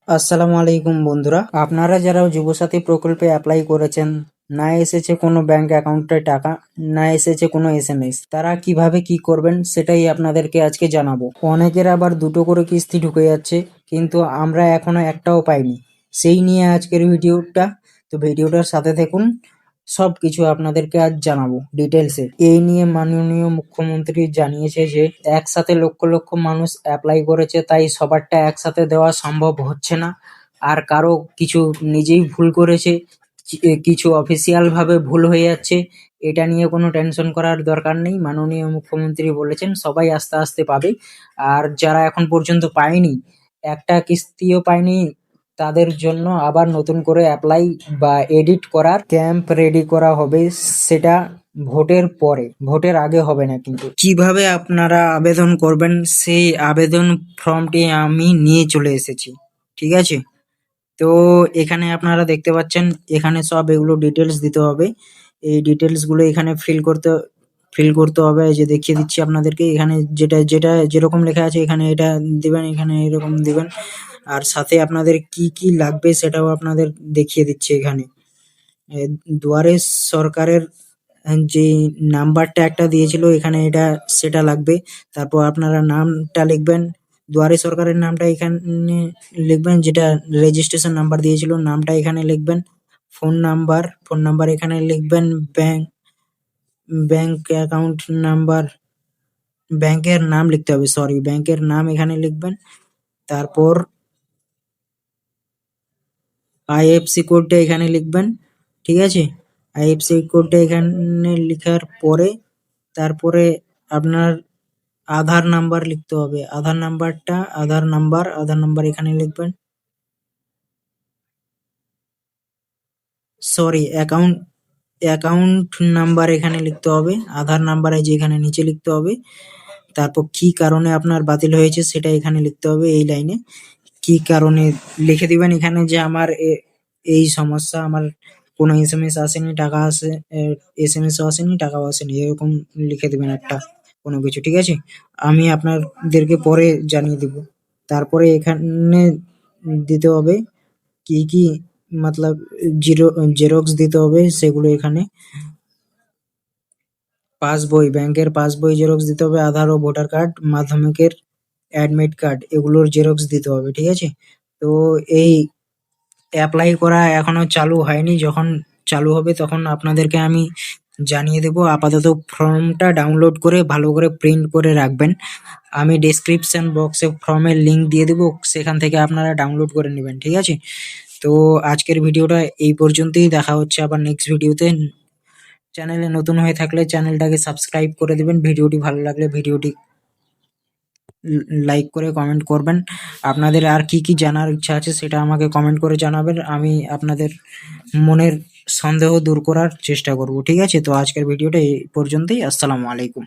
আসসালামু আলাইকুম বন্ধুরা, আপনারা যারা যুবসাথী প্রকল্পে অ্যাপ্লাই করেছেন, না এসেছে কোনো ব্যাংক অ্যাকাউন্টে টাকা, না এসেছে কোনো এসএমএস, তারা কিভাবে কি করবেন সেটাই আপনাদেরকে আজকে জানাবো। অনেকের আবার দুটো করে কিস্তি ঢুকে যাচ্ছে, কিন্তু আমরা এখনো একটাও পাইনি। সেই নিয়ে আজকের ভিডিওটা। তো ভিডিওটার সাথে থাকুন, সবকিছু আপনাদেরকে আজ জানাবো ডিটেলসে। এই নিয়ে মাননীয় মুখ্যমন্ত্রী জানিয়েছে যে একসাথে লক্ষ লক্ষ মানুষ অ্যাপ্লাই করেছে, তাই সবারটা একসাথে দেওয়া সম্ভব হচ্ছে না। আর কারো কিছু নিজেই ভুল করেছে, কিছু অফিসিয়াল ভাবে ভুল হয়ে যাচ্ছে। এটা নিয়ে কোনো টেনশন করার দরকার নেই। মাননীয় মুখ্যমন্ত্রী বলেছেন সবাই আস্তে আস্তে পাবে। আর যারা এখন পর্যন্ত পায়নি, একটা কিস্তিও পায়নি, তাদের জন্য আবার নতুন করে অ্যাপ্লাই বা এডিট করার ক্যাম্প রেডি করা হবে। সেটা ভোটের পরে, ভোটের আগে হবে না। কিন্তু কিভাবে আপনারা আবেদন করবেন সেই আবেদন ফর্মটি আমি নিয়ে চলে এসেছি, ঠিক আছে? তো এখানে আপনারা দেখতে পাচ্ছেন, এখানে সব এগুলো ডিটেলস দিতে হবে। এই ডিটেলস গুলো এখানে ফিল করতে হবে। এই যে দেখিয়ে দিচ্ছি আপনাদেরকে, এখানে যেটা যেটা যেরকম লেখা আছে এখানে এটা দিবেন, এখানে এরকম দিবেন। আর সাথে আপনাদের কি কি লাগবে সেটাও আপনাদের দেখিয়ে দিচ্ছে এখানে। দুয়ারে সরকারের যে নাম্বারটা একটা দিয়েছিল এখানে, এটা সেটা লাগবে। তারপর আপনারা নামটা লিখবেন, দুয়ারে সরকারের নামটা এখানে লিখবেন, যেটা রেজিস্ট্রেশন নাম্বার দিয়েছিল নামটা এখানে লিখবেন। ফোন নাম্বার এখানে লিখবেন। ব্যাংক অ্যাকাউন্ট নাম্বার, ব্যাংকের নাম লিখতে হবে, সরি, ব্যাংকের নাম এখানে লিখবেন। তারপর আইএফসি কোডটা এখানে লিখবেন, ঠিক আছে? আইএফসি কোডটা এখানে লিখার পরে তারপরে আপনার আধার নাম্বার লিখতে হবে। আধার নাম্বার এখানে লিখবেন। সরি, অ্যাকাউন্ট নাম্বার এখানে লিখতে হবে। আধার নাম্বার এই যে এখানে নিচে লিখতে হবে। তারপর কি কারণে আপনার বাতিল হয়েছে সেটা এখানে লিখতে হবে, এই লাইনে কি কারণে লিখে দিবেন এখানে, যে আমার এই সমস্যা, আমার কোনো এসএমএস আসেনি, এসএমএসও আসেনি, টাকাও আসেনি, এরকম লিখে দিবেন একটা কোনো কিছু, ঠিক আছে? আমি আপনাদেরকে পরে জানিয়ে দিব। তারপরে এখানে দিতে হবে কি কি, মতলব জেরক্স দিতে হবে সেগুলো এখানে। পাসবই, ব্যাংকের পাসবই জেরক্স দিতে হবে, আধার ও ভোটার কার্ড, মাধ্যমিকের অ্যাডমিট কার্ড, এগুলোর জেরক্স দিতে হবে, ঠিক আছে? তো এই অ্যাপ্লাই করা এখনো চালু হয়নি, যখন চালু হবে তখন আপনাদেরকে আমি জানিয়ে দেব। আপাতত ফর্মটা ডাউনলোড করে ভালো করে প্রিন্ট করে রাখবেন। আমি ডেসক্রিপশন বক্সে ফর্মের লিঙ্ক দিয়ে দেবো, সেখান থেকে আপনারা ডাউনলোড করে নেবেন, ঠিক আছে? তো আজকের ভিডিওটা এই পর্যন্তই, দেখা হচ্ছে আবার নেক্সট ভিডিওতে। চ্যানেলে নতুন হয়ে থাকলে চ্যানেলটাকে সাবস্ক্রাইব করে দিবেন। ভিডিওটি ভালো লাগলে ভিডিওটি লাইক করে কমেন্ট করবেন। আপনাদের আর কি কি জানার ইচ্ছা আছে সেটা আমাকে কমেন্ট করে জানাবেন, আমি আপনাদের মনের সন্দেহ দূর করার চেষ্টা করব, ঠিক আছে? তো আজকের ভিডিওটা এই পর্যন্তই। আসসালামু আলাইকুম।